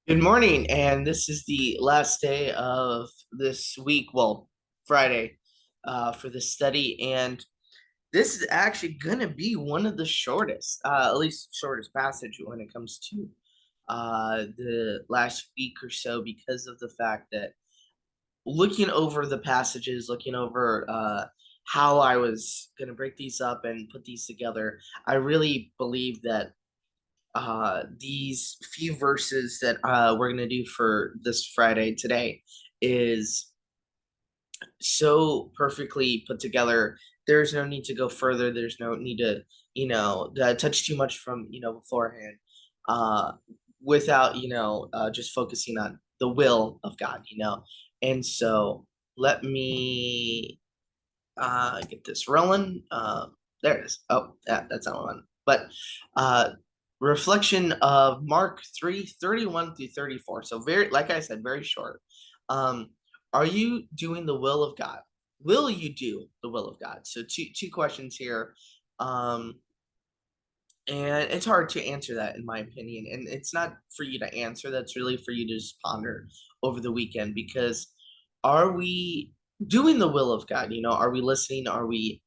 Good morning, and this is the last day of this week, well, Friday, for the study, and this is actually going to be one of the shortest, at least shortest passage when it comes to the last week or so, because of the fact that looking over the passages, looking over how I was going to break these up and put these together, I really believe that these few verses that we're going to do for this Friday today is so perfectly put together. There's no need to go further. There's no need to, touch too much from, beforehand, uh, without, just focusing on the will of God. And so let me get this rolling. There it is. Oh, that's not one. But uh, reflection of Mark 3:31 through 34. So very, like I said, very short. Um, are you doing the will of God? Will you do the will of God? So two questions here. Um, and it's hard to answer that in my opinion. And it's not for you to answer, that's really for you to just ponder over the weekend, because are we doing the will of God? Are we listening? Are we,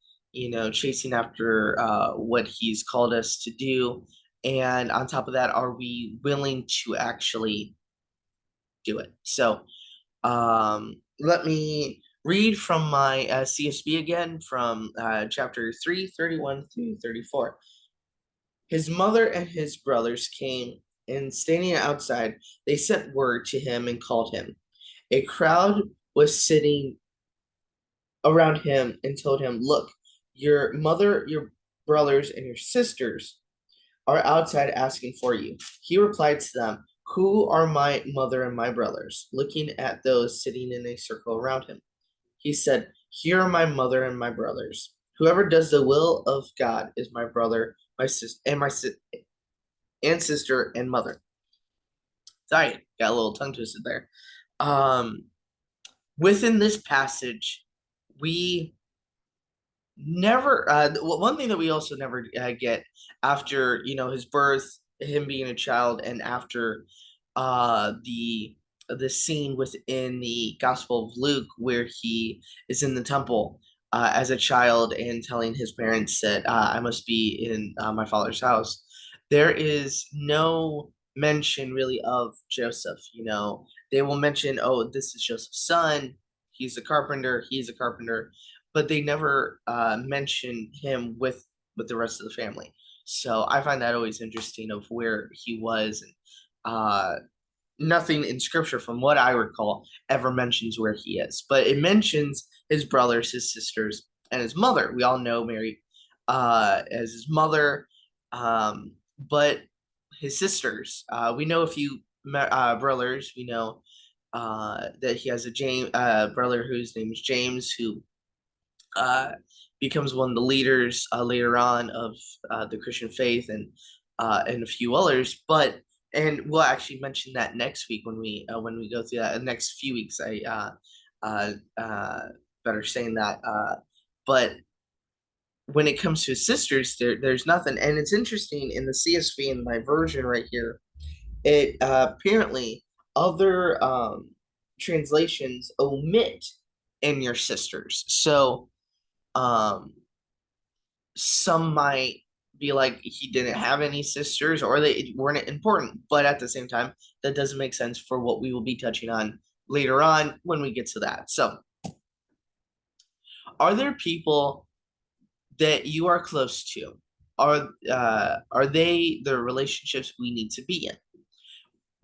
chasing after what He's called us to do? And on top of that, are we willing to actually do it? So let me read from my CSB again from chapter 3:31 through 34. His mother and his brothers came, and standing outside, they sent word to him and called him. A crowd was sitting around him and told him, "Look, your mother, your brothers, and your sisters are outside asking for you." He replied to them, "Who are my mother and my brothers?" Looking at those sitting in a circle around him, he said, "Here are my mother and my brothers. Whoever does the will of God is my brother, my sister, and sister and mother." Sorry, got a little tongue twisted there. Um, Within this passage, we never. One thing that we also never get after his birth, him being a child, and after the scene within the Gospel of Luke where he is in the temple as a child and telling his parents that I must be in my father's house. There is no mention really of Joseph. They will mention, oh, this is Joseph's son. He's a carpenter. He's a carpenter, but they never mention him with the rest of the family. So I find that always interesting of where he was, and nothing in scripture, from what I recall, ever mentions where he is. But it mentions his brothers, his sisters, and his mother. We all know Mary as his mother, but his sisters. We know a few brothers. We know that he has a brother whose name is James, who uh, becomes one of the leaders later on of the Christian faith, and a few others. But and we'll actually mention that next week when we go through that. The next few weeks, I better saying that. But when it comes to his sisters, there's nothing, and it's interesting in the CSV in my version right here. It apparently other translations omit "and your sisters," so um some might be like he didn't have any sisters or they weren't important, but at the same time, that doesn't make sense for what we will be touching on later on when we get to that. So, are there people that you are close to? Are they the relationships we need to be in?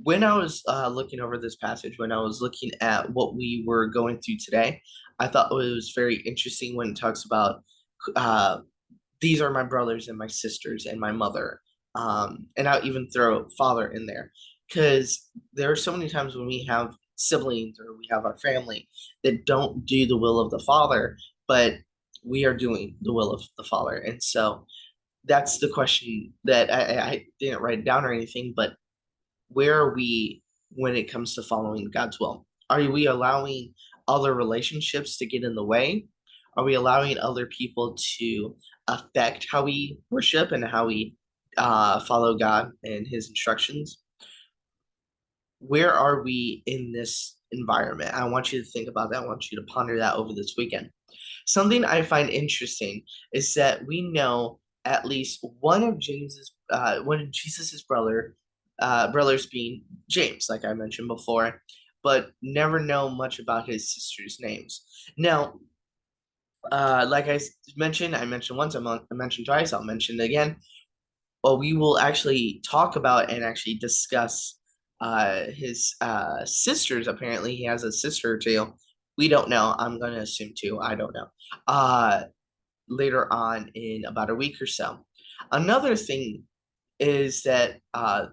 When I was looking over this passage, when I was looking at what we were going through today, I thought it was very interesting when it talks about uh, these are my brothers and my sisters and my mother. And I'll even throw father in there, because there are so many times when we have siblings or we have our family that don't do the will of the father, but we are doing the will of the father. And so that's the question that I didn't write it down or anything, but where are we when it comes to following God's will? Are we allowing other relationships to get in the way? Are we allowing other people to affect how we worship and how we follow God and His instructions? where are we in this environment? I want you to think about that. I want you to ponder that over this weekend. Something I find interesting is that we know at least one of Jesus's brothers being James, like I mentioned before, but never know much about his sisters' names. Now, like mentioned, I mentioned once, I mentioned twice, I'll mention it again. Well, we will actually talk about and actually discuss his sisters. Apparently, he has a sister or two. We don't know. I'm gonna assume two. I don't know. Uh, Later on in about a week or so. Another thing is that I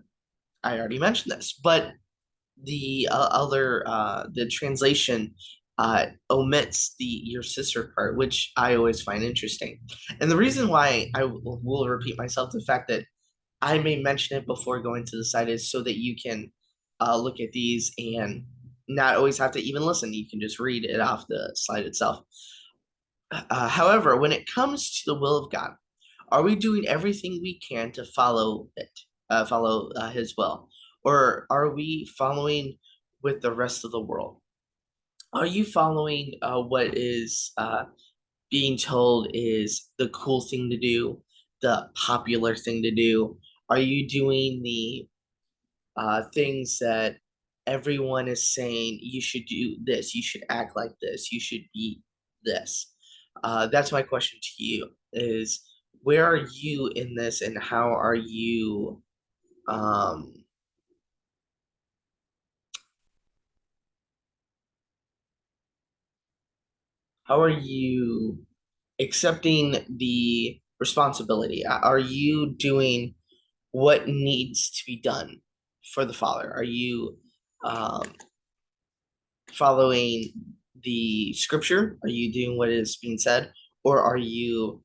already mentioned this, but the translation omits the your sister part, which I always find interesting. And the reason why will repeat myself, the fact that I may mention it before going to the site is so that you can look at these and not always have to even listen. You can just read it off the slide itself. However, when it comes to the will of God, are we doing everything we can to follow it, follow His will, or are we following with the rest of the world? Are you following what is being told is the cool thing to do, the popular thing to do? Are you doing the things that everyone is saying you should do this, you should act like this, you should be this? That's my question to you is where are you in this and um how are you accepting the responsibility? Are you doing what needs to be done for the Father? Are you um following the scripture? Are you doing what is being said? Or are you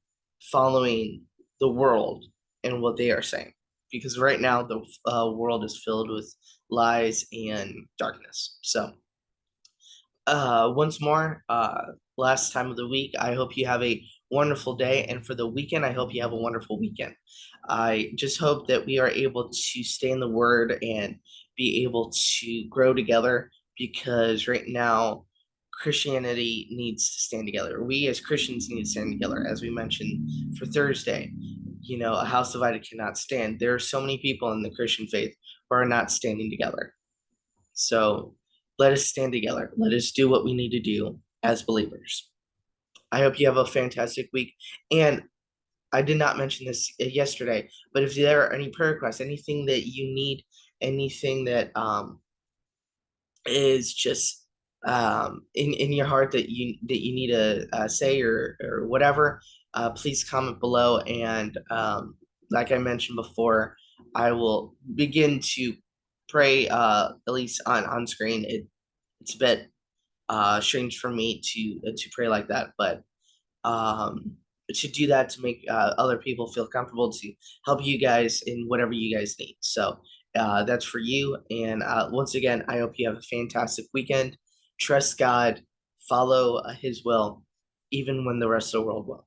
following the world and what they are saying? Because right now the world is filled with lies and darkness. So, once more, last time of the week, I hope you have a wonderful day. And for the weekend, I hope you have a wonderful weekend. I just hope that we are able to stay in the word and be able to grow together because right now, Christianity needs to stand together. We as Christians need to stand together, as we mentioned for Thursday. You know, a house divided cannot stand. There are so many people in the Christian faith who are not standing together. So let us stand together. Let us do what we need to do as believers. I hope you have a fantastic week. And I did not mention this yesterday, but if there are any prayer requests, anything that you need, anything that is just in your heart that you need to say or whatever, please comment below. And like I mentioned before, I will begin to pray at least on screen. It's a bit strange for me to pray like that, but um, to do that to make other people feel comfortable to help you guys in whatever you guys need. So that's for you. And once again, I hope you have a fantastic weekend. Trust God, follow His will, even when the rest of the world won't.